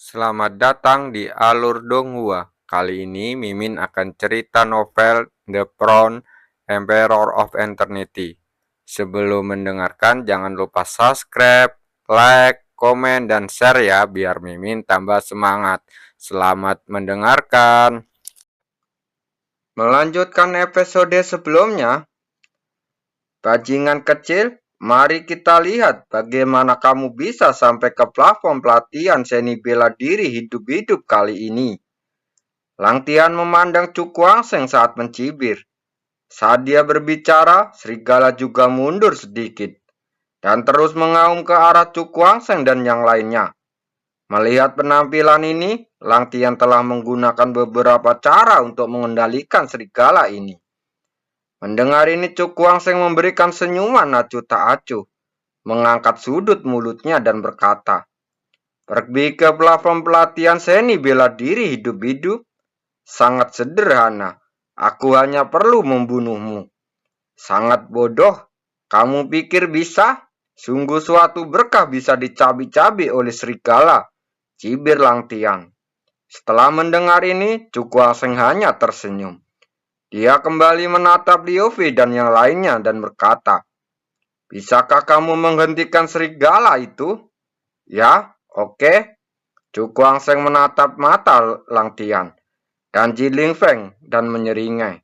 Selamat datang di Alur Donghua. Kali ini Mimin akan cerita novel The Crown, Emperor of Eternity. Sebelum mendengarkan jangan lupa subscribe, like, komen, dan share ya biar Mimin tambah semangat. Selamat mendengarkan. Melanjutkan episode sebelumnya, bajingan kecil, mari kita lihat bagaimana kamu bisa sampai ke plafon pelatihan seni bela diri hidup-hidup kali ini. Lang Tian memandang Chu Kuang-seng saat mencibir. Saat dia berbicara, serigala juga mundur sedikit dan terus mengaum ke arah Chu Kuang-seng dan yang lainnya. Melihat penampilan ini, Lang Tian telah menggunakan beberapa cara untuk mengendalikan serigala ini. Mendengar ini, Chu Kuang-seng memberikan senyuman acuh tak acuh, mengangkat sudut mulutnya dan berkata, "Pergi ke plafon pelatihan seni bela diri hidup-hidup. Sangat sederhana. Aku hanya perlu membunuhmu." "Sangat bodoh. Kamu pikir bisa? Sungguh suatu berkah bisa dicabik-cabik oleh serigala," cibir Lang Tian. Setelah mendengar ini, Chu Kuang-seng hanya tersenyum. Dia kembali menatap Liu Fei dan yang lainnya dan berkata, "Bisakah kamu menghentikan serigala itu?" "Ya, oke." Chu Kuang-seng menatap mata Lang Tian dan Ji Lingfeng dan menyeringai,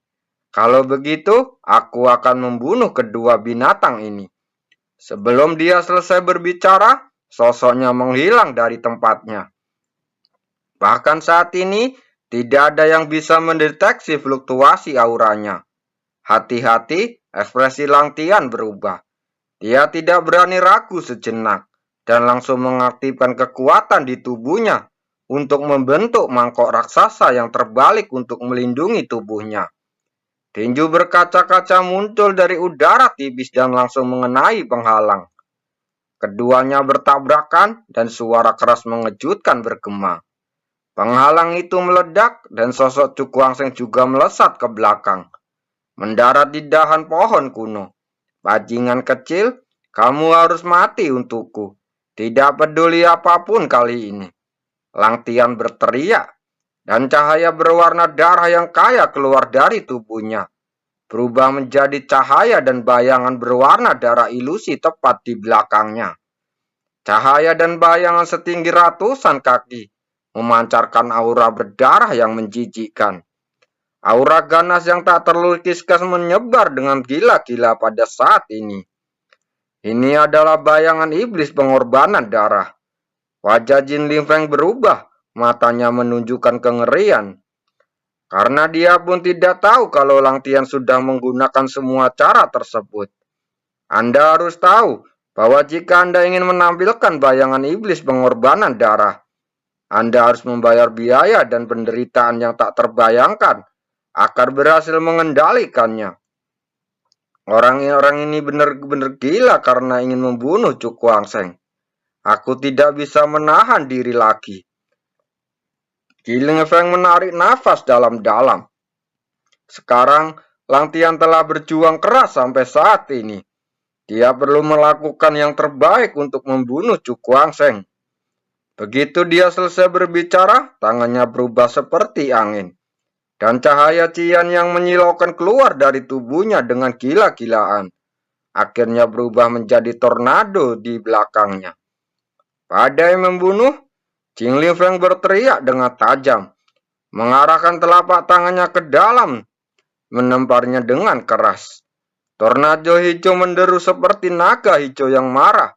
"Kalau begitu, aku akan membunuh kedua binatang ini." Sebelum dia selesai berbicara, sosoknya menghilang dari tempatnya. Bahkan saat ini, tidak ada yang bisa mendeteksi fluktuasi auranya. Hati-hati, ekspresi Lang Tian berubah. Dia tidak berani ragu sejenak dan langsung mengaktifkan kekuatan di tubuhnya untuk membentuk mangkok raksasa yang terbalik untuk melindungi tubuhnya. Tinju berkaca-kaca muncul dari udara tipis dan langsung mengenai penghalang. Keduanya bertabrakan dan suara keras mengejutkan bergema. Penghalang itu meledak dan sosok Chu Kuang-seng juga melesat ke belakang, mendarat di dahan pohon kuno. "Bajingan kecil, kamu harus mati untukku. Tidak peduli apapun kali ini," Lang Tian berteriak, dan cahaya berwarna darah yang kaya keluar dari tubuhnya, berubah menjadi cahaya dan bayangan berwarna darah ilusi tepat di belakangnya. Cahaya dan bayangan setinggi ratusan kaki, memancarkan aura berdarah yang menjijikkan. Aura ganas yang tak terlukiskan menyebar dengan gila-gila pada saat ini. Ini adalah bayangan iblis pengorbanan darah. Wajah Jin Lingfeng berubah, matanya menunjukkan kengerian. Karena dia pun tidak tahu kalau Lang Tian sudah menggunakan semua cara tersebut. Anda harus tahu bahwa jika Anda ingin menampilkan bayangan iblis pengorbanan darah, Anda harus membayar biaya dan penderitaan yang tak terbayangkan agar berhasil mengendalikannya. Orang-orang ini benar-benar gila karena ingin membunuh Chu Kuang-seng. Aku tidak bisa menahan diri lagi. Ji Lingfeng menarik nafas dalam-dalam. Sekarang, Lang Tian telah berjuang keras sampai saat ini. Dia perlu melakukan yang terbaik untuk membunuh Chu Kuang-seng. Begitu dia selesai berbicara, tangannya berubah seperti angin. Dan cahaya cian yang menyilaukan keluar dari tubuhnya dengan gila-gilaan. Akhirnya berubah menjadi tornado di belakangnya. Badai membunuh, Jin Lingfeng berteriak dengan tajam, mengarahkan telapak tangannya ke dalam, menemparnya dengan keras. Tornado hijau menderu seperti naga hijau yang marah,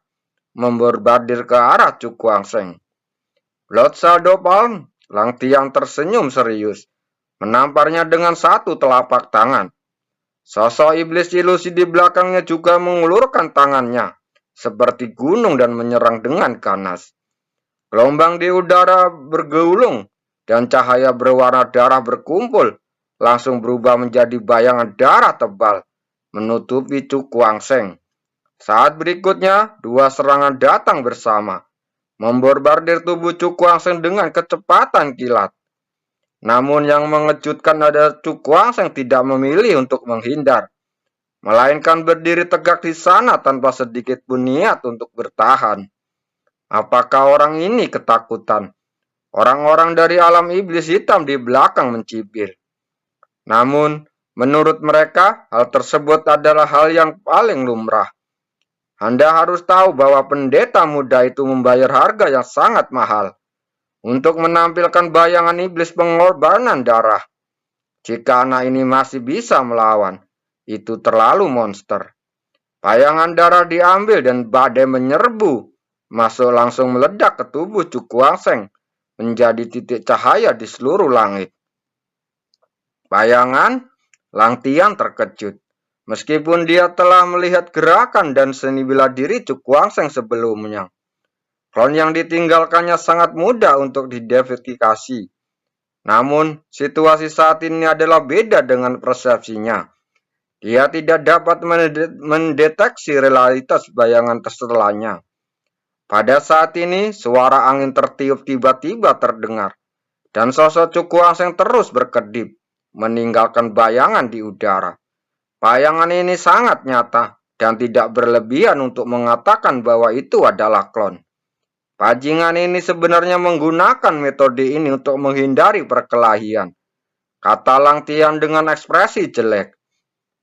memborbardir ke arah Chu Kuang-seng. "Blood Shadow Palm," Lang Tian tersenyum serius, menamparnya dengan satu telapak tangan. Sosok iblis ilusi di belakangnya juga mengulurkan tangannya, seperti gunung dan menyerang dengan ganas. Gelombang di udara bergulung, dan cahaya berwarna darah berkumpul, langsung berubah menjadi bayangan darah tebal, menutupi Chu Kuang-seng. Saat berikutnya, dua serangan datang bersama, memborbardir tubuh Chu Kuang-seng dengan kecepatan kilat. Namun yang mengejutkan adalah Chu Kuang-seng tidak memilih untuk menghindar, melainkan berdiri tegak di sana tanpa sedikit pun niat untuk bertahan. Apakah orang ini ketakutan? Orang-orang dari alam iblis hitam di belakang mencibir. Namun, menurut mereka, hal tersebut adalah hal yang paling lumrah. Anda harus tahu bahwa pendeta muda itu membayar harga yang sangat mahal untuk menampilkan bayangan iblis pengorbanan darah. Jika anak ini masih bisa melawan, itu terlalu monster. Bayangan darah diambil dan badai menyerbu, masuk langsung meledak ke tubuh Cukuangseng, menjadi titik cahaya di seluruh langit. Bayangan, Lang Tian terkejut. Meskipun dia telah melihat gerakan dan seni bela diri Cukuangseng sebelumnya. Klon yang ditinggalkannya sangat mudah untuk diidentifikasi. Namun, situasi saat ini adalah beda dengan persepsinya. Dia tidak dapat mendeteksi realitas bayangan setelahnya. Pada saat ini, suara angin tertiup tiba-tiba terdengar, dan sosok Cukuangseng terus berkedip, meninggalkan bayangan di udara. Bayangan ini sangat nyata dan tidak berlebihan untuk mengatakan bahwa itu adalah klon. Bajingan ini sebenarnya menggunakan metode ini untuk menghindari perkelahian, kata Lang Tian dengan ekspresi jelek.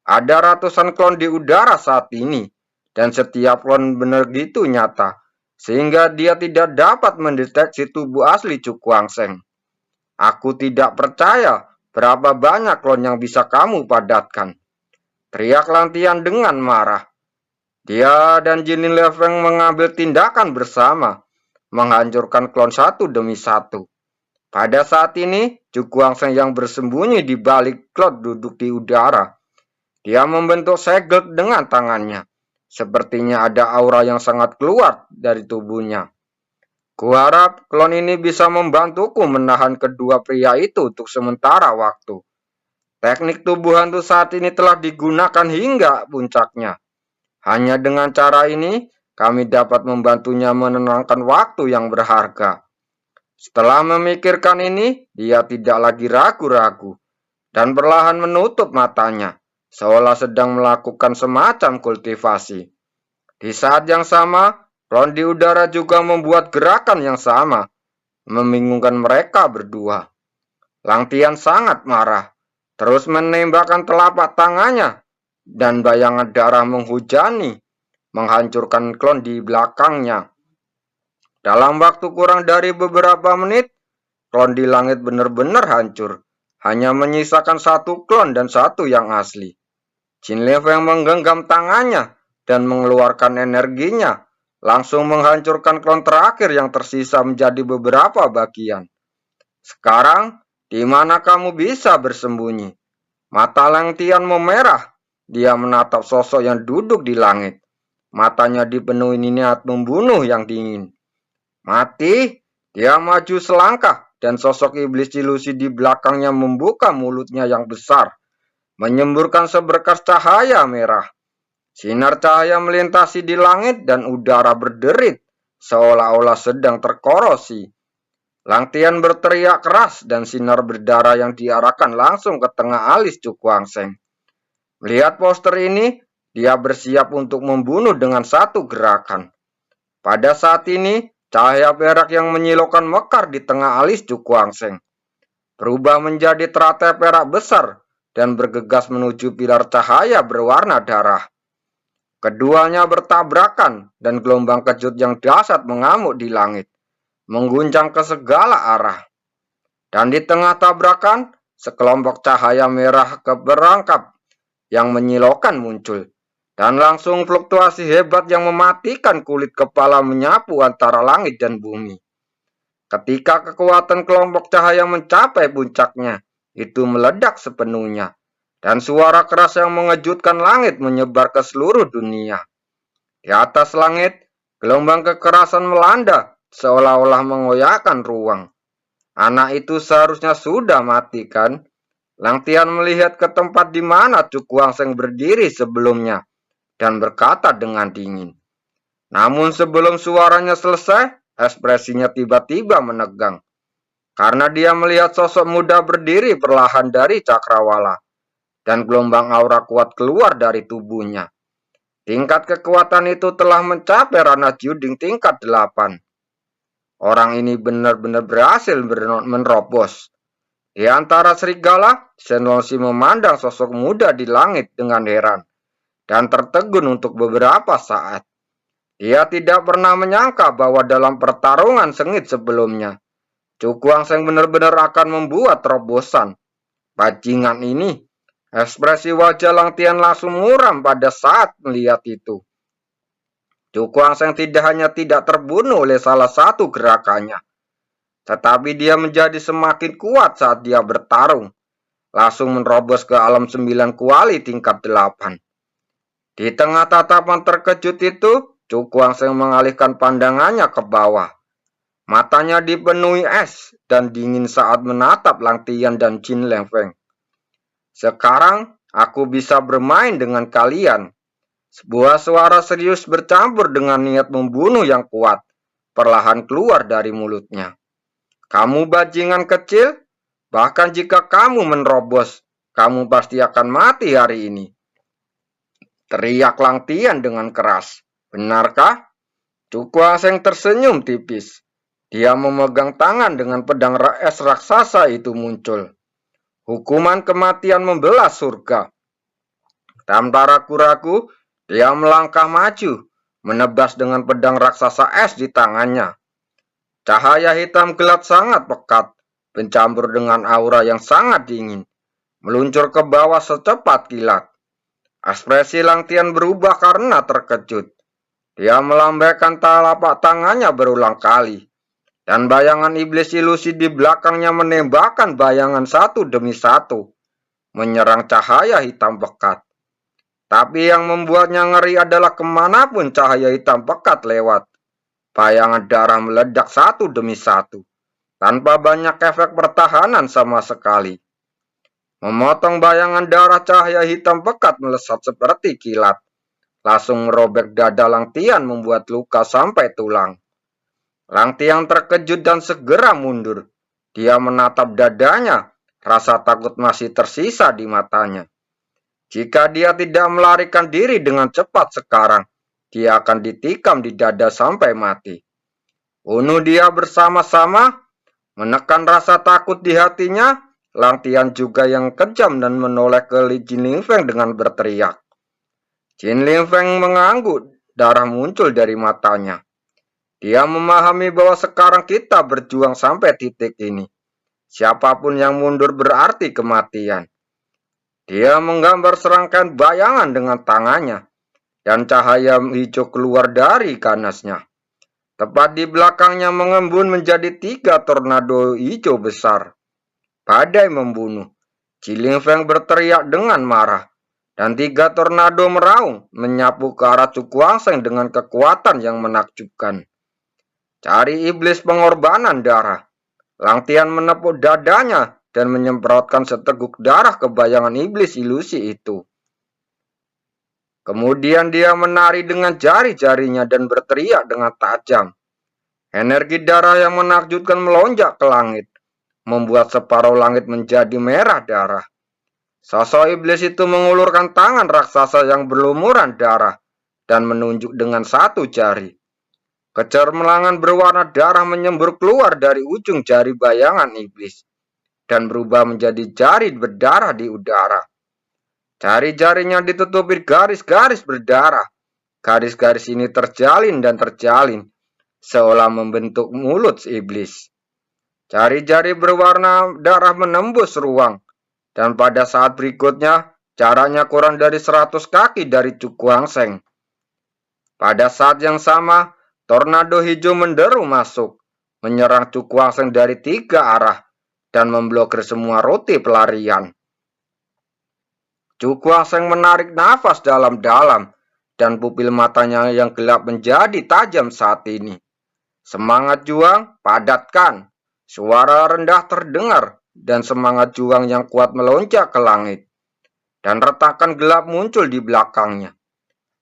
Ada ratusan klon di udara saat ini, dan setiap klon begitu nyata, sehingga dia tidak dapat mendeteksi tubuh asli Cukuangseng. Aku tidak percaya berapa banyak klon yang bisa kamu padatkan, teriak Lang Tian dengan marah. Dia dan Jinin Lefeng mengambil tindakan bersama, menghancurkan klon satu demi satu. Pada saat ini, Cukuangseng yang bersembunyi di balik klon duduk di udara. Dia membentuk segel dengan tangannya. Sepertinya ada aura yang sangat keluar dari tubuhnya. Kuharap klon ini bisa membantuku menahan kedua pria itu untuk sementara waktu. Teknik tubuh hantu saat ini telah digunakan hingga puncaknya. Hanya dengan cara ini, kami dapat membantunya menenangkan waktu yang berharga. Setelah memikirkan ini, dia tidak lagi ragu-ragu dan perlahan menutup matanya, seolah sedang melakukan semacam kultivasi. Di saat yang sama, klon di udara juga membuat gerakan yang sama, membingungkan mereka berdua. Lang Tian sangat marah, terus menembakkan telapak tangannya, dan bayangan darah menghujani, menghancurkan klon di belakangnya. Dalam waktu kurang dari beberapa menit, klon di langit benar-benar hancur. Hanya menyisakan satu klon dan satu yang asli. Jin Lefeng menggenggam tangannya dan mengeluarkan energinya, langsung menghancurkan klon terakhir yang tersisa menjadi beberapa bagian. Sekarang, di mana kamu bisa bersembunyi? Mata Lang Tian memerah. Dia menatap sosok yang duduk di langit. Matanya dipenuhi niat membunuh yang dingin. Mati, dia maju selangkah dan sosok iblis ilusi di belakangnya membuka mulutnya yang besar, menyemburkan seberkas cahaya merah. Sinar cahaya melintasi di langit dan udara berderit, seolah-olah sedang terkorosi. Lang Tian berteriak keras dan sinar berdarah yang diarahkan langsung ke tengah alis Cukuangseng. Melihat poster ini, dia bersiap untuk membunuh dengan satu gerakan. Pada saat ini, cahaya perak yang menyilaukan mekar di tengah alis Cukuangseng, berubah menjadi teratai perak besar dan bergegas menuju pilar cahaya berwarna darah. Keduanya bertabrakan dan gelombang kejut yang dahsyat mengamuk di langit, mengguncang ke segala arah. Dan di tengah tabrakan, sekelompok cahaya merah keberangkap yang menyilaukan muncul, dan langsung fluktuasi hebat yang mematikan kulit kepala menyapu antara langit dan bumi. Ketika kekuatan kelompok cahaya mencapai puncaknya, itu meledak sepenuhnya, dan suara keras yang mengejutkan langit menyebar ke seluruh dunia. Di atas langit, gelombang kekerasan melanda, seolah-olah mengoyakkan ruang. Anak itu seharusnya sudah mati, kan? Lang Tian melihat ke tempat di mana Cukuangseng berdiri sebelumnya dan berkata dengan dingin. Namun sebelum suaranya selesai, ekspresinya tiba-tiba menegang. Karena dia melihat sosok muda berdiri perlahan dari cakrawala dan gelombang aura kuat keluar dari tubuhnya. Tingkat kekuatan itu telah mencapai ranah Juding tingkat 8. Orang ini benar-benar berhasil menerobos. Di antara serigala, Senlongsi memandang sosok muda di langit dengan heran dan tertegun untuk beberapa saat. Dia tidak pernah menyangka bahwa dalam pertarungan sengit sebelumnya, Chu Guangsheng benar-benar akan membuat terobosan. Bajingan ini, ekspresi wajah Lang Tian langsung muram pada saat melihat itu. Chu Guangsheng tidak hanya tidak terbunuh oleh salah satu gerakannya, tetapi dia menjadi semakin kuat saat dia bertarung, langsung menerobos ke alam 9 kuali tingkat 8. Di tengah tatapan terkejut itu, Chu Guangsheng mengalihkan pandangannya ke bawah. Matanya dipenuhi es dan dingin saat menatap Lang Tian dan Jin Lingfeng. Sekarang aku bisa bermain dengan kalian. Sebuah suara serius bercampur dengan niat membunuh yang kuat, perlahan keluar dari mulutnya. Kamu bajingan kecil, bahkan jika kamu menerobos, kamu pasti akan mati hari ini. Teriak Lang Tian dengan keras. Benarkah? Chu Guangsheng tersenyum tipis. Dia memegang tangan dengan pedang es raksasa itu muncul. Hukuman kematian membelah surga. Tanpa ragu-ragu, dia melangkah maju, menebas dengan pedang raksasa es di tangannya. Cahaya hitam gelap sangat pekat, bercampur dengan aura yang sangat dingin, meluncur ke bawah secepat kilat. Ekspresi Lang Tian berubah karena terkejut. Dia melambaikan telapak tangannya berulang kali, dan bayangan iblis ilusi di belakangnya menembakkan bayangan satu demi satu, menyerang cahaya hitam pekat. Tapi yang membuatnya ngeri adalah kemanapun cahaya hitam pekat lewat, bayangan darah meledak satu demi satu, tanpa banyak efek pertahanan sama sekali. Memotong bayangan darah cahaya hitam pekat melesat seperti kilat, langsung merobek dada Lang Tian membuat luka sampai tulang. Lang Tian terkejut dan segera mundur. Dia menatap dadanya, rasa takut masih tersisa di matanya. Jika dia tidak melarikan diri dengan cepat sekarang, dia akan ditikam di dada sampai mati. Bunuh dia bersama-sama, menekan rasa takut di hatinya. Lang Tian juga yang kejam dan menoleh ke Jin Lingfeng dengan berteriak. Jin Lingfeng mengangguk, darah muncul dari matanya. Dia memahami bahwa sekarang kita berjuang sampai titik ini. Siapapun yang mundur berarti kematian. Dia menggambar serangkaian bayangan dengan tangannya, dan cahaya hijau keluar dari ganasnya. Tepat di belakangnya mengembun menjadi 3 tornado hijau besar. Badai membunuh. Jin Lingfeng berteriak dengan marah, dan 3 tornado meraung, menyapu ke arah Chu Guangsheng dengan kekuatan yang menakjubkan. Cari iblis pengorbanan darah. Lang Tian menepuk dadanya dan menyemprotkan seteguk darah ke bayangan iblis ilusi itu. Kemudian dia menari dengan jari-jarinya dan berteriak dengan tajam. Energi darah yang menakjubkan melonjak ke langit, membuat separuh langit menjadi merah darah. Sosok iblis itu mengulurkan tangan raksasa yang berlumuran darah dan menunjuk dengan satu jari. Kecermelangan berwarna darah menyembur keluar dari ujung jari bayangan iblis dan berubah menjadi jari berdarah di udara. Jari-jarinya ditutupi garis-garis berdarah. Garis-garis ini terjalin dan terjalin, seolah membentuk mulut iblis. Jari-jari berwarna darah menembus ruang, dan pada saat berikutnya, jaraknya kurang dari 100 kaki dari Chu Guangsheng. Pada saat yang sama, tornado hijau menderu masuk, menyerang Chu Guangsheng dari 3 arah, dan memblokir semua rute pelarian. Chu Guangsheng menarik nafas dalam-dalam, dan pupil matanya yang gelap menjadi tajam saat ini. Semangat juang, padatkan. Suara rendah terdengar, dan semangat juang yang kuat melonjak ke langit. Dan retakan gelap muncul di belakangnya.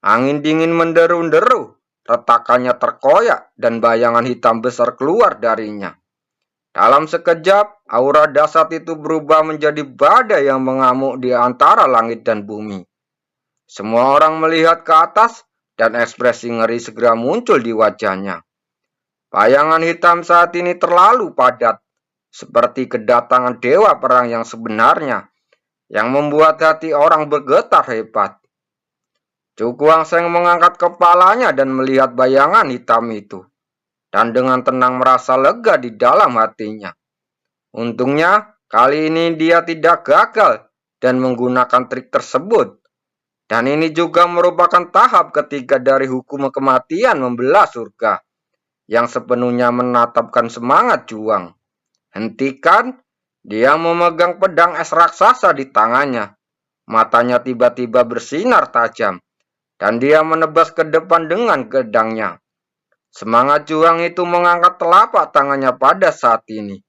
Angin dingin menderu-deru, retakannya terkoyak, dan bayangan hitam besar keluar darinya. Dalam sekejap, aura dahsyat itu berubah menjadi badai yang mengamuk di antara langit dan bumi. Semua orang melihat ke atas, dan ekspresi ngeri segera muncul di wajahnya. Bayangan hitam saat ini terlalu padat, seperti kedatangan dewa perang yang sebenarnya, yang membuat hati orang bergetar hebat. Cukuang Seng mengangkat kepalanya dan melihat bayangan hitam itu, dan dengan tenang merasa lega di dalam hatinya. Untungnya, kali ini dia tidak gagal dan menggunakan trik tersebut. Dan ini juga merupakan tahap ketiga dari hukum kematian membelah surga, yang sepenuhnya menatapkan semangat juang. Hentikan, dia memegang pedang es raksasa di tangannya. Matanya tiba-tiba bersinar tajam, dan dia menebas ke depan dengan pedangnya. Semangat juang itu mengangkat telapak tangannya pada saat ini,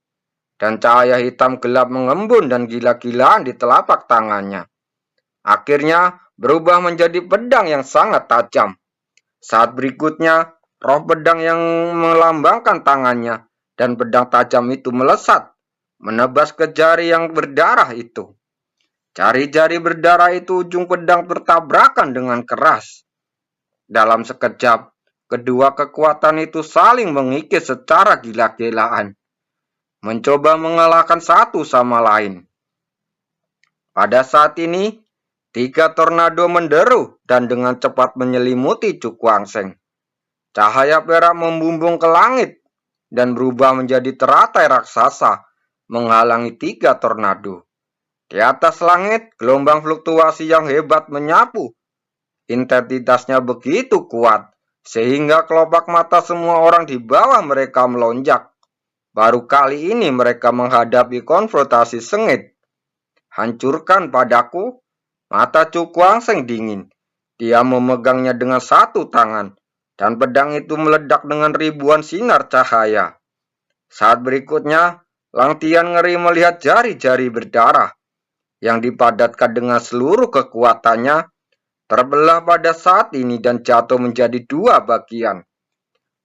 dan cahaya hitam gelap mengembun dan gila-gilaan di telapak tangannya. Akhirnya berubah menjadi pedang yang sangat tajam. Saat berikutnya, roh pedang yang melambangkan tangannya dan pedang tajam itu melesat, menebas ke jari yang berdarah itu. Jari-jari berdarah itu ujung pedang bertabrakan dengan keras. Dalam sekejap, kedua kekuatan itu saling mengikis secara gila-gilaan, mencoba mengalahkan satu sama lain. Pada saat ini, tiga tornado menderu dan dengan cepat menyelimuti Cukuang Seng. Cahaya perak membumbung ke langit dan berubah menjadi teratai raksasa, menghalangi tiga tornado. Di atas langit, gelombang fluktuasi yang hebat menyapu. Intensitasnya begitu kuat, sehingga kelopak mata semua orang di bawah mereka melonjak. Baru kali ini mereka menghadapi konfrontasi sengit. Hancurkan padaku, mata Cukuang Seng dingin. Dia memegangnya dengan satu tangan, dan pedang itu meledak dengan ribuan sinar cahaya. Saat berikutnya, Lang Tian ngeri melihat jari-jari berdarah yang dipadatkan dengan seluruh kekuatannya, terbelah pada saat ini dan jatuh menjadi dua bagian.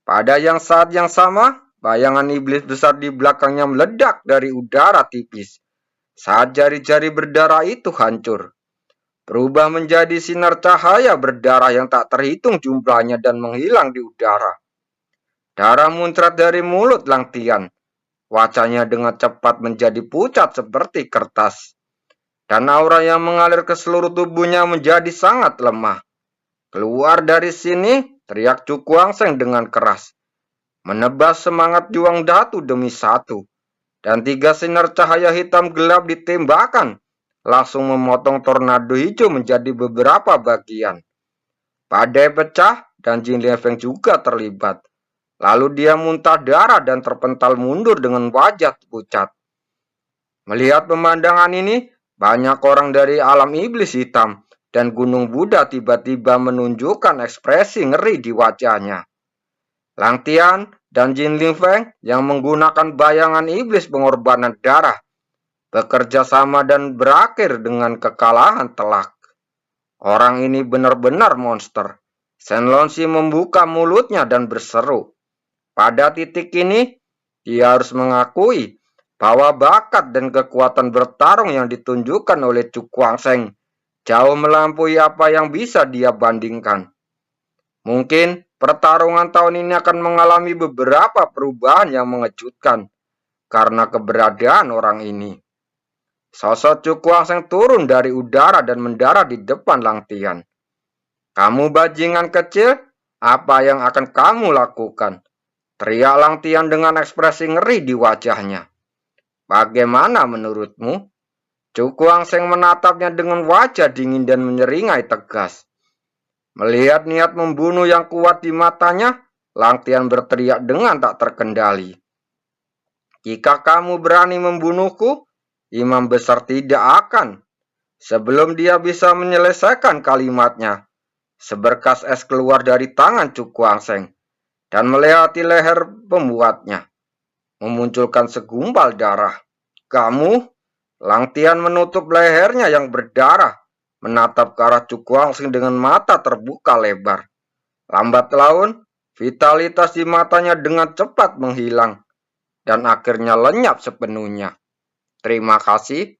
Pada saat yang sama, bayangan iblis besar di belakangnya meledak dari udara tipis. Saat jari-jari berdarah itu hancur, berubah menjadi sinar cahaya berdarah yang tak terhitung jumlahnya dan menghilang di udara. Darah muncrat dari mulut Lang Tian. Wajahnya dengan cepat menjadi pucat seperti kertas. Dan aura yang mengalir ke seluruh tubuhnya menjadi sangat lemah. Keluar dari sini, teriak Cukuang Seng dengan keras. Menebas semangat juang satu demi satu. Dan tiga sinar cahaya hitam gelap ditembakkan, langsung memotong tornado hijau menjadi beberapa bagian. Badai pecah dan Jin Lian Feng juga terlibat. Lalu dia muntah darah dan terpental mundur dengan wajah pucat. Melihat pemandangan ini, banyak orang dari alam iblis hitam dan gunung Buddha tiba-tiba menunjukkan ekspresi ngeri di wajahnya. Lang Tian dan Jin Lian Feng yang menggunakan bayangan iblis pengorbanan darah bekerja sama dan berakhir dengan kekalahan telak. Orang ini benar-benar monster. Shen Lonxi membuka mulutnya dan berseru. Pada titik ini, dia harus mengakui bahwa bakat dan kekuatan bertarung yang ditunjukkan oleh Cukuang Seng jauh melampaui apa yang bisa dia bandingkan. Mungkin pertarungan tahun ini akan mengalami beberapa perubahan yang mengejutkan karena keberadaan orang ini. Sosok Cukuang Seng turun dari udara dan mendarat di depan Lang Tian. Kamu bajingan kecil, apa yang akan kamu lakukan? Teriak Lang Tian dengan ekspresi ngeri di wajahnya. Bagaimana menurutmu? Cukuang Seng menatapnya dengan wajah dingin dan menyeringai tegas. Melihat niat membunuh yang kuat di matanya, Lang Tian berteriak dengan tak terkendali. Jika kamu berani membunuhku, Imam Besar tidak akan. Sebelum dia bisa menyelesaikan kalimatnya, seberkas es keluar dari tangan Cukuang Seng dan melewati leher pembuatnya, memunculkan segumpal darah. Kamu? Lang Tian menutup lehernya yang berdarah, menatap ke arah Cukuang Seng dengan mata terbuka lebar. Lambat laun, vitalitas di matanya dengan cepat menghilang, dan akhirnya lenyap sepenuhnya. Terima kasih